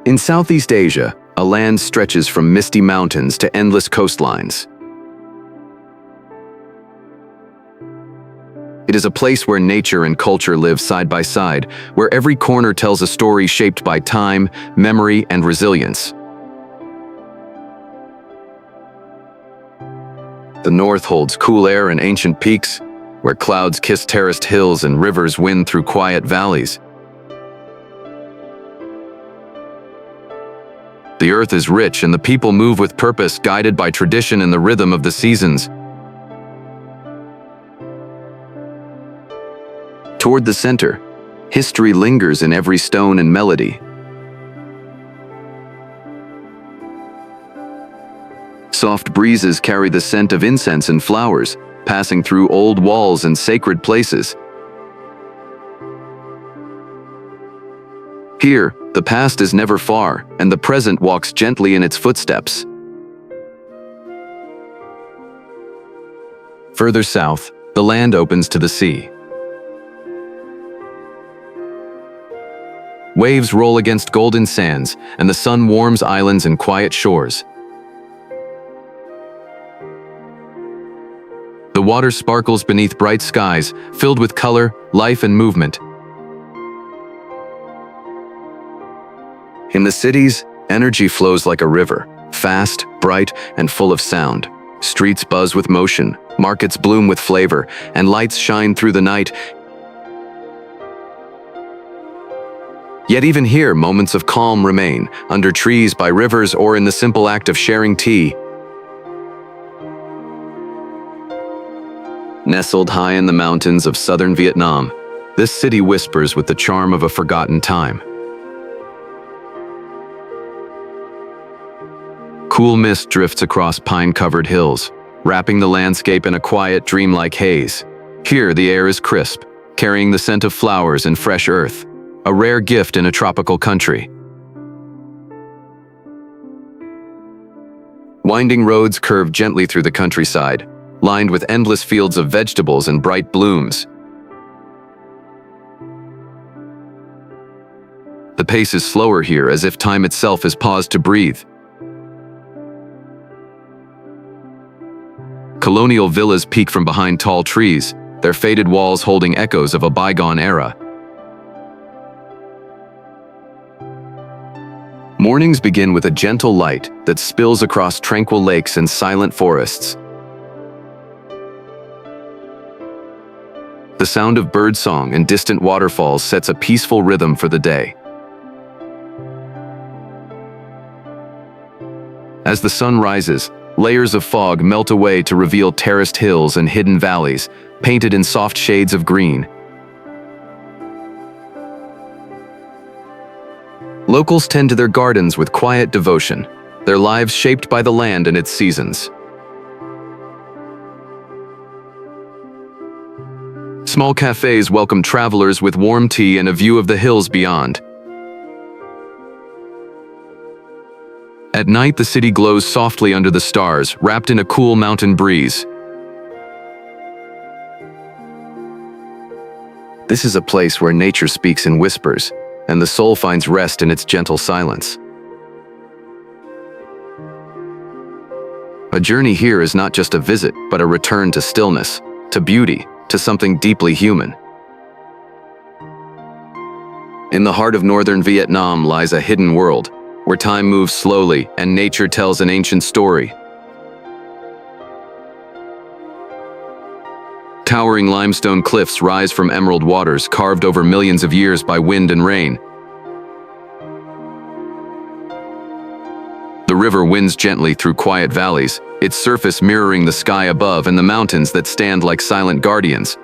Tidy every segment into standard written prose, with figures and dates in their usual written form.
In Southeast Asia, a land stretches from misty mountains to endless coastlines. It is a place where nature and culture live side by side, where every corner tells a story shaped by time, memory, and resilience. The north holds cool air and ancient peaks, where clouds kiss terraced hills and rivers wind through quiet valleys. The earth is rich and the people move with purpose, guided by tradition and the rhythm of the seasons. Toward the center, history lingers in every stone and melody. Soft breezes carry the scent of incense and flowers, passing through old walls and sacred places. Here, the past is never far, and the present walks gently in its footsteps. Further south, the land opens to the sea. Waves roll against golden sands, and the sun warms islands and quiet shores. The water sparkles beneath bright skies, filled with color, life, and movement. In the cities, energy flows like a river, fast, bright, and full of sound. Streets buzz with motion, markets bloom with flavor, and lights shine through the night. Yet even here, moments of calm remain, under trees, by rivers, or in the simple act of sharing tea. Nestled high in the mountains of southern Vietnam, this city whispers with the charm of a forgotten time. Cool mist drifts across pine-covered hills, wrapping the landscape in a quiet, dreamlike haze. Here, the air is crisp, carrying the scent of flowers and fresh earth, a rare gift in a tropical country. Winding roads curve gently through the countryside, lined with endless fields of vegetables and bright blooms. The pace is slower here, as if time itself has paused to breathe. Colonial villas peek from behind tall trees, their faded walls holding echoes of a bygone era. Mornings begin with a gentle light that spills across tranquil lakes and silent forests. The sound of birdsong and distant waterfalls sets a peaceful rhythm for the day. As the sun rises, layers of fog melt away to reveal terraced hills and hidden valleys, painted in soft shades of green. Locals tend to their gardens with quiet devotion, their lives shaped by the land and its seasons. Small cafes welcome travelers with warm tea and a view of the hills beyond. At night, the city glows softly under the stars, wrapped in a cool mountain breeze. This is a place where nature speaks in whispers, and the soul finds rest in its gentle silence. A journey here is not just a visit, but a return to stillness, to beauty, to something deeply human. In the heart of northern Vietnam lies a hidden world, where time moves slowly and nature tells an ancient story. Towering limestone cliffs rise from emerald waters carved over millions of years by wind and rain. The river winds gently through quiet valleys, its surface mirroring the sky above and the mountains that stand like silent guardians.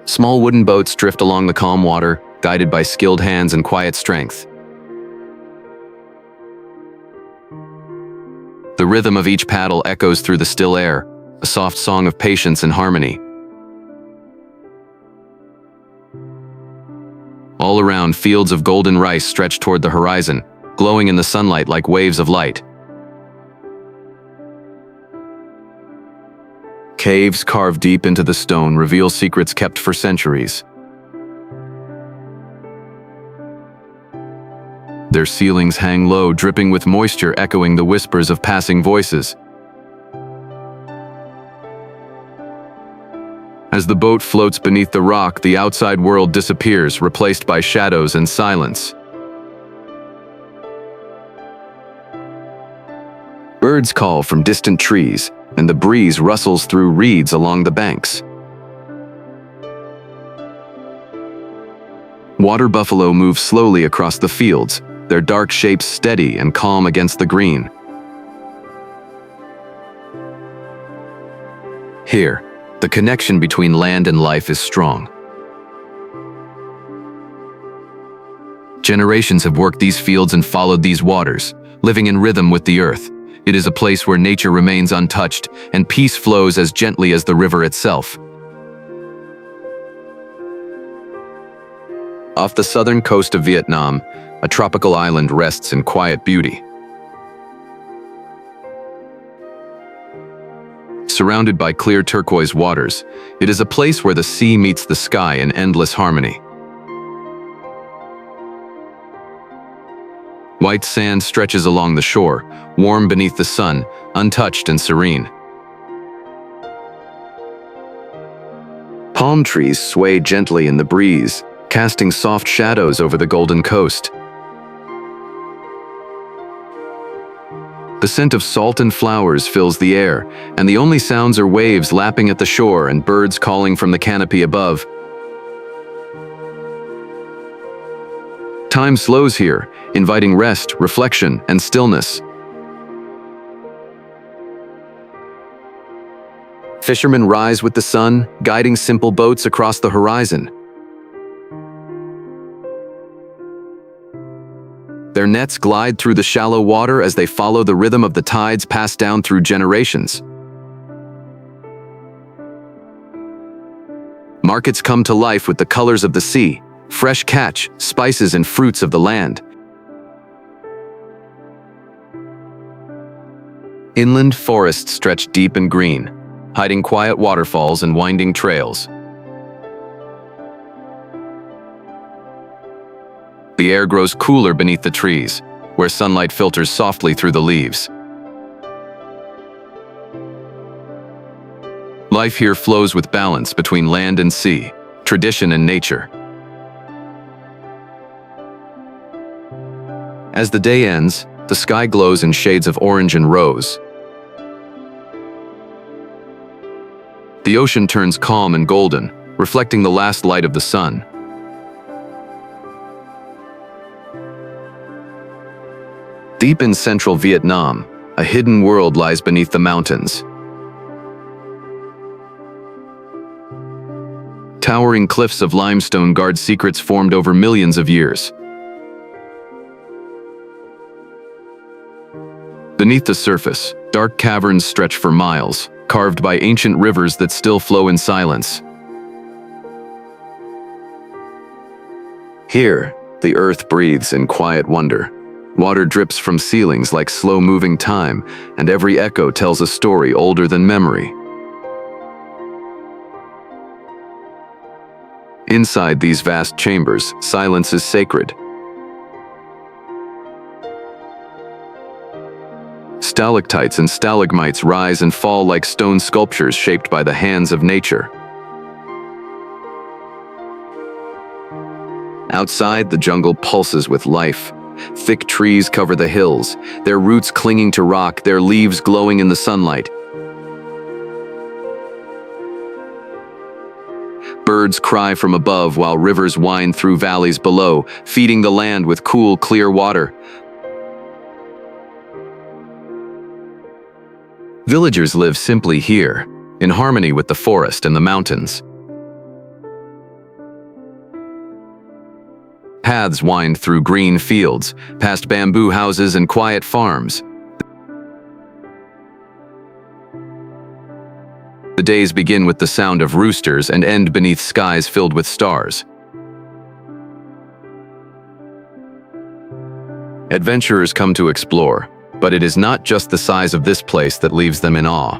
Small wooden boats drift along the calm water, guided by skilled hands and quiet strength. The rhythm of each paddle echoes through the still air, a soft song of patience and harmony. All around, fields of golden rice stretch toward the horizon, glowing in the sunlight like waves of light. Caves carved deep into the stone reveal secrets kept for centuries. Their ceilings hang low, dripping with moisture, echoing the whispers of passing voices. As the boat floats beneath the rock, the outside world disappears, replaced by shadows and silence. Birds call from distant trees, and the breeze rustles through reeds along the banks. Water buffalo move slowly across the fields, their dark shapes steady and calm against the green. Here, the connection between land and life is strong. Generations have worked these fields and followed these waters, living in rhythm with the earth. It is a place where nature remains untouched and peace flows as gently as the river itself. Off the southern coast of Vietnam, a tropical island rests in quiet beauty. Surrounded by clear turquoise waters, it is a place where the sea meets the sky in endless harmony. White sand stretches along the shore, warm beneath the sun, untouched and serene. Palm trees sway gently in the breeze, casting soft shadows over the golden coast. The scent of salt and flowers fills the air, and the only sounds are waves lapping at the shore and birds calling from the canopy above. Time slows here, inviting rest, reflection, and stillness. Fishermen rise with the sun, guiding simple boats across the horizon. Their nets glide through the shallow water as they follow the rhythm of the tides passed down through generations. Markets come to life with the colors of the sea, fresh catch, spices and fruits of the land. Inland forests stretch deep and green, hiding quiet waterfalls and winding trails. The air grows cooler beneath the trees, where sunlight filters softly through the leaves. Life here flows with balance between land and sea, tradition and nature. As the day ends, the sky glows in shades of orange and rose. The ocean turns calm and golden, reflecting the last light of the sun. Deep in central Vietnam, a hidden world lies beneath the mountains. Towering cliffs of limestone guard secrets formed over millions of years. Beneath the surface, dark caverns stretch for miles, carved by ancient rivers that still flow in silence. Here, the earth breathes in quiet wonder. Water drips from ceilings like slow-moving time, and every echo tells a story older than memory. Inside these vast chambers, silence is sacred. Stalactites and stalagmites rise and fall like stone sculptures shaped by the hands of nature. Outside, the jungle pulses with life. Thick trees cover the hills, their roots clinging to rock, their leaves glowing in the sunlight. Birds cry from above while rivers wind through valleys below, feeding the land with cool, clear water. Villagers live simply here, in harmony with the forest and the mountains. Paths wind through green fields, past bamboo houses and quiet farms. The days begin with the sound of roosters and end beneath skies filled with stars. Adventurers come to explore, but it is not just the size of this place that leaves them in awe.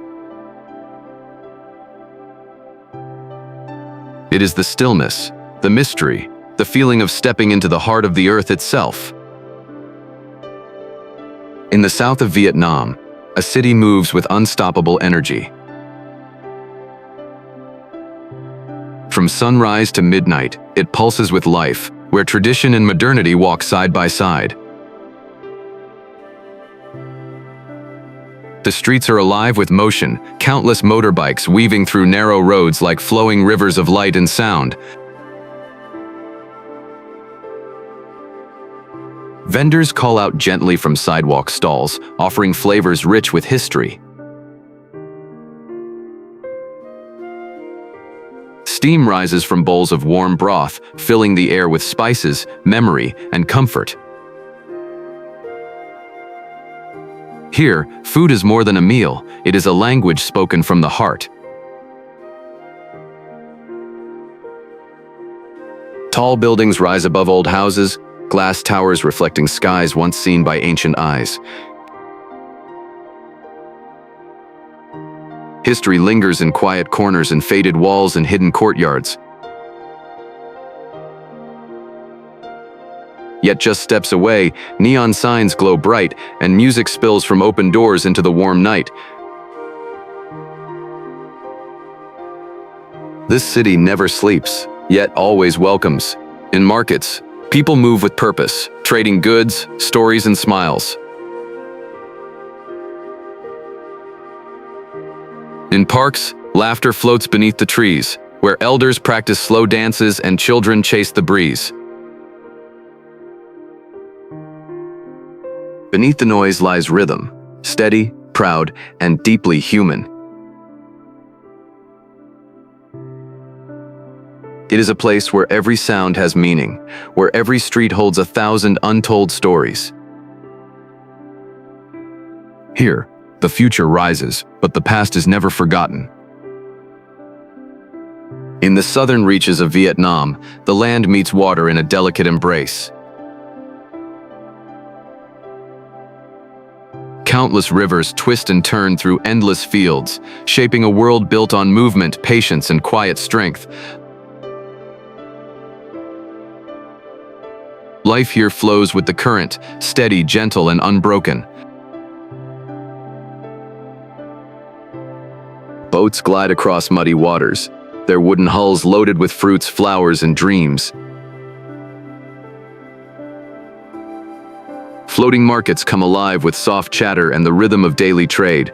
It is the stillness, the mystery, the feeling of stepping into the heart of the earth itself. In the south of Vietnam, a city moves with unstoppable energy. From sunrise to midnight, it pulses with life, where tradition and modernity walk side by side. The streets are alive with motion, countless motorbikes weaving through narrow roads like flowing rivers of light and sound. Vendors call out gently from sidewalk stalls, offering flavors rich with history. Steam rises from bowls of warm broth, filling the air with spices, memory, and comfort. Here, food is more than a meal, it is a language spoken from the heart. Tall buildings rise above old houses, glass towers reflecting skies once seen by ancient eyes. History lingers in quiet corners and faded walls and hidden courtyards. Yet just steps away, neon signs glow bright, and music spills from open doors into the warm night. This city never sleeps, yet always welcomes. In markets, people move with purpose, trading goods, stories, and smiles. In parks, laughter floats beneath the trees, where elders practice slow dances and children chase the breeze. Beneath the noise lies rhythm, steady, proud, and deeply human. It is a place where every sound has meaning, where every street holds 1,000 untold stories. Here, the future rises, but the past is never forgotten. In the southern reaches of Vietnam, the land meets water in a delicate embrace. Countless rivers twist and turn through endless fields, shaping a world built on movement, patience, and quiet strength. Life here flows with the current, steady, gentle, and unbroken. Boats glide across muddy waters, their wooden hulls loaded with fruits, flowers, and dreams. Floating markets come alive with soft chatter and the rhythm of daily trade.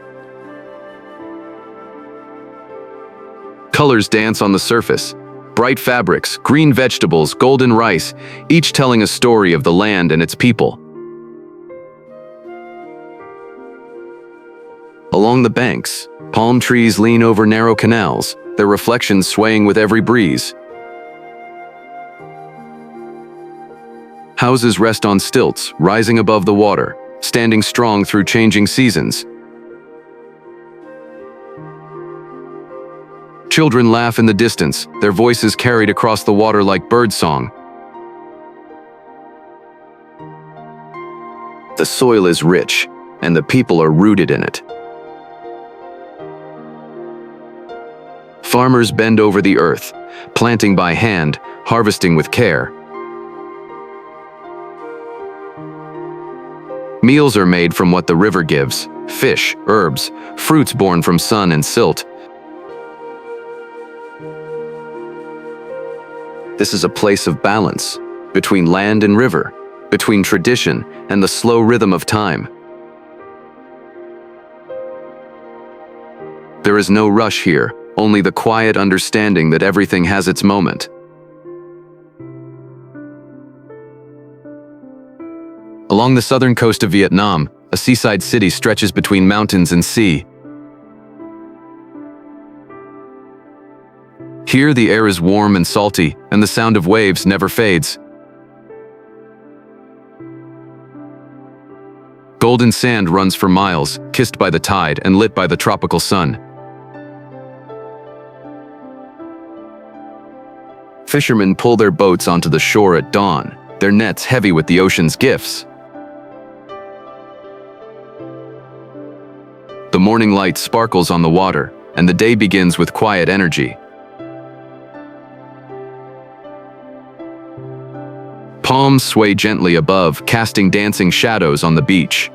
Colors dance on the surface. Bright fabrics, green vegetables, golden rice, each telling a story of the land and its people. Along the banks, palm trees lean over narrow canals, their reflections swaying with every breeze. Houses rest on stilts, rising above the water, standing strong through changing seasons. Children laugh in the distance, their voices carried across the water like birdsong. The soil is rich, and the people are rooted in it. Farmers bend over the earth, planting by hand, harvesting with care. Meals are made from what the river gives: fish, herbs, fruits born from sun and silt. This is a place of balance, between land and river, between tradition and the slow rhythm of time. There is no rush here, only the quiet understanding that everything has its moment. Along the southern coast of Vietnam, a seaside city stretches between mountains and sea. Here, the air is warm and salty, and the sound of waves never fades. Golden sand runs for miles, kissed by the tide and lit by the tropical sun. Fishermen pull their boats onto the shore at dawn, their nets heavy with the ocean's gifts. The morning light sparkles on the water, and the day begins with quiet energy. Palms sway gently above, casting dancing shadows on the beach.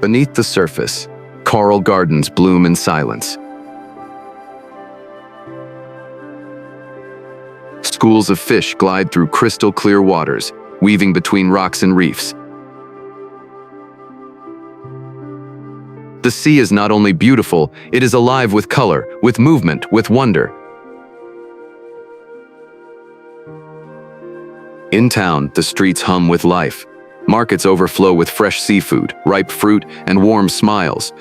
Beneath the surface, coral gardens bloom in silence. Schools of fish glide through crystal-clear waters, weaving between rocks and reefs. The sea is not only beautiful, it is alive with color, with movement, with wonder. In town, the streets hum with life. Markets overflow with fresh seafood, ripe fruit, and warm smiles.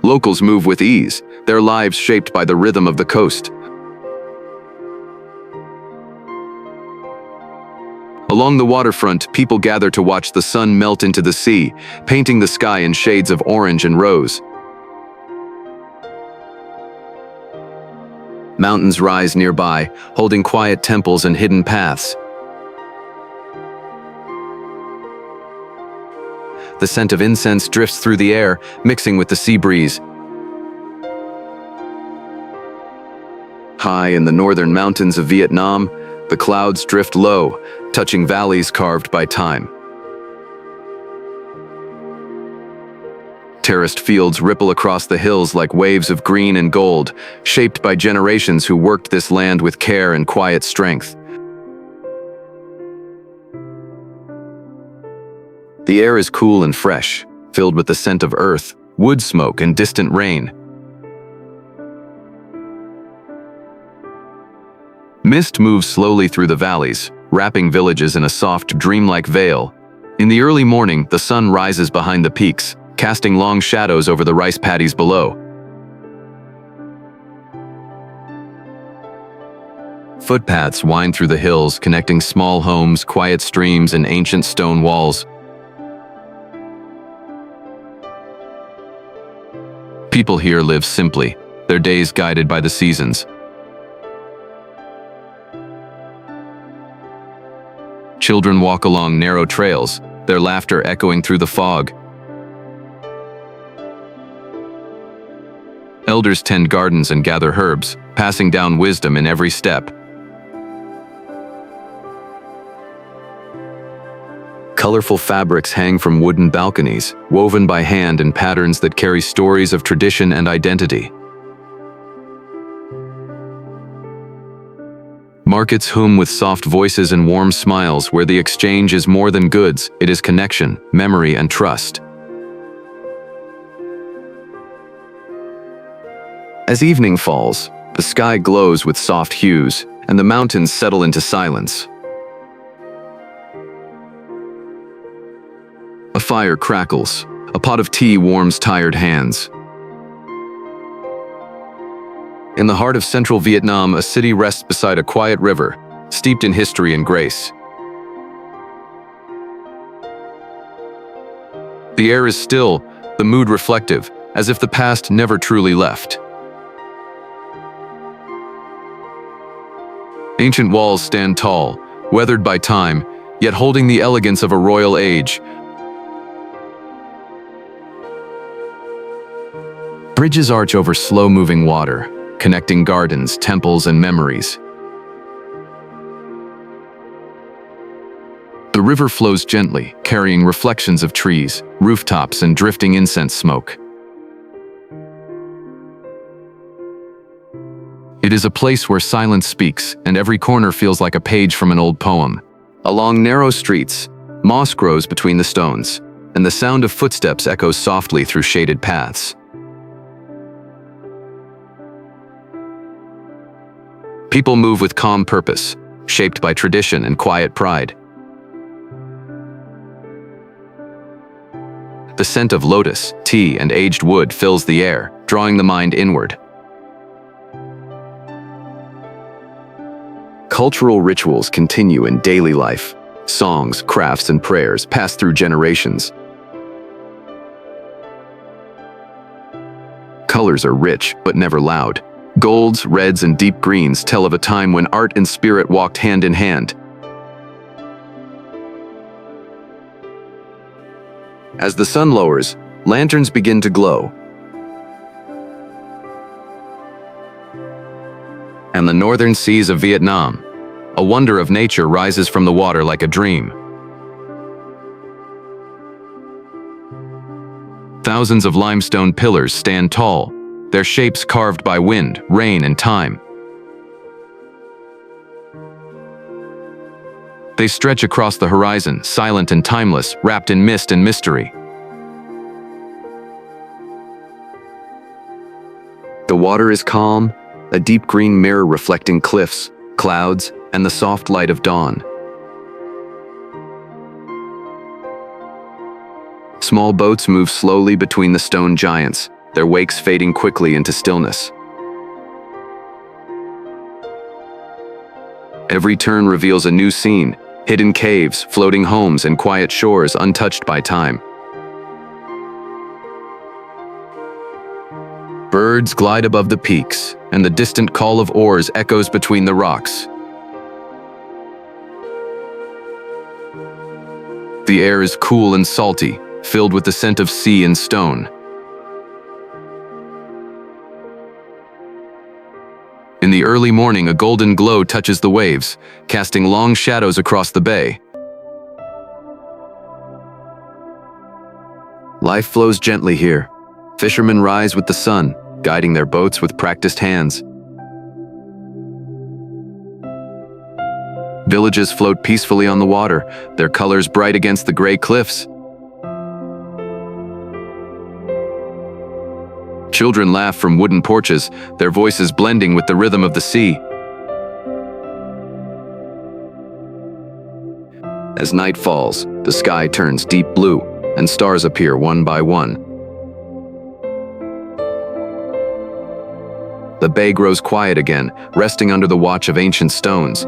Locals move with ease, their lives shaped by the rhythm of the coast. Along the waterfront, people gather to watch the sun melt into the sea, painting the sky in shades of orange and rose. Mountains rise nearby, holding quiet temples and hidden paths. The scent of incense drifts through the air, mixing with the sea breeze. High in the northern mountains of Vietnam, the clouds drift low, touching valleys carved by time. Terraced fields ripple across the hills like waves of green and gold, shaped by generations who worked this land with care and quiet strength. The air is cool and fresh, filled with the scent of earth, wood smoke, and distant rain. Mist moves slowly through the valleys, wrapping villages in a soft, dreamlike veil. In the early morning, the sun rises behind the peaks, casting long shadows over the rice paddies below. Footpaths wind through the hills, connecting small homes, quiet streams, and ancient stone walls. People here live simply, their days guided by the seasons. Children walk along narrow trails, their laughter echoing through the fog. Elders tend gardens and gather herbs, passing down wisdom in every step. Colorful fabrics hang from wooden balconies, woven by hand in patterns that carry stories of tradition and identity. Markets hum with soft voices and warm smiles, where the exchange is more than goods, it is connection, memory, and trust. As evening falls, the sky glows with soft hues, and the mountains settle into silence. A fire crackles. A pot of tea warms tired hands. In the heart of central Vietnam, a city rests beside a quiet river, steeped in history and grace. The air is still, the mood reflective, as if the past never truly left. Ancient walls stand tall, weathered by time, yet holding the elegance of a royal age. Bridges arch over slow-moving water, connecting gardens, temples, and memories. The river flows gently, carrying reflections of trees, rooftops, and drifting incense smoke. It is a place where silence speaks, and every corner feels like a page from an old poem. Along narrow streets, moss grows between the stones, and the sound of footsteps echoes softly through shaded paths. People move with calm purpose, shaped by tradition and quiet pride. The scent of lotus, tea, and aged wood fills the air, drawing the mind inward. Cultural rituals continue in daily life. Songs, crafts, and prayers pass through generations. Colors are rich, but never loud. Golds, reds, and deep greens tell of a time when art and spirit walked hand in hand. As the sun lowers, lanterns begin to glow. And the northern seas of Vietnam, a wonder of nature, rises from the water like a dream. Thousands of limestone pillars stand tall, their shapes carved by wind, rain, and time. They stretch across the horizon, silent and timeless, wrapped in mist and mystery. The water is calm, a deep green mirror reflecting cliffs, clouds, and the soft light of dawn. Small boats move slowly between the stone giants, their wakes fading quickly into stillness. Every turn reveals a new scene, hidden caves, floating homes, and quiet shores untouched by time. Birds glide above the peaks, and the distant call of oars echoes between the rocks. The air is cool and salty, filled with the scent of sea and stone. In the early morning, a golden glow touches the waves, casting long shadows across the bay. Life flows gently here. Fishermen rise with the sun, guiding their boats with practiced hands. Villages float peacefully on the water, their colors bright against the gray cliffs. Children laugh from wooden porches, their voices blending with the rhythm of the sea. As night falls, the sky turns deep blue, and stars appear one by one. The bay grows quiet again, resting under the watch of ancient stones.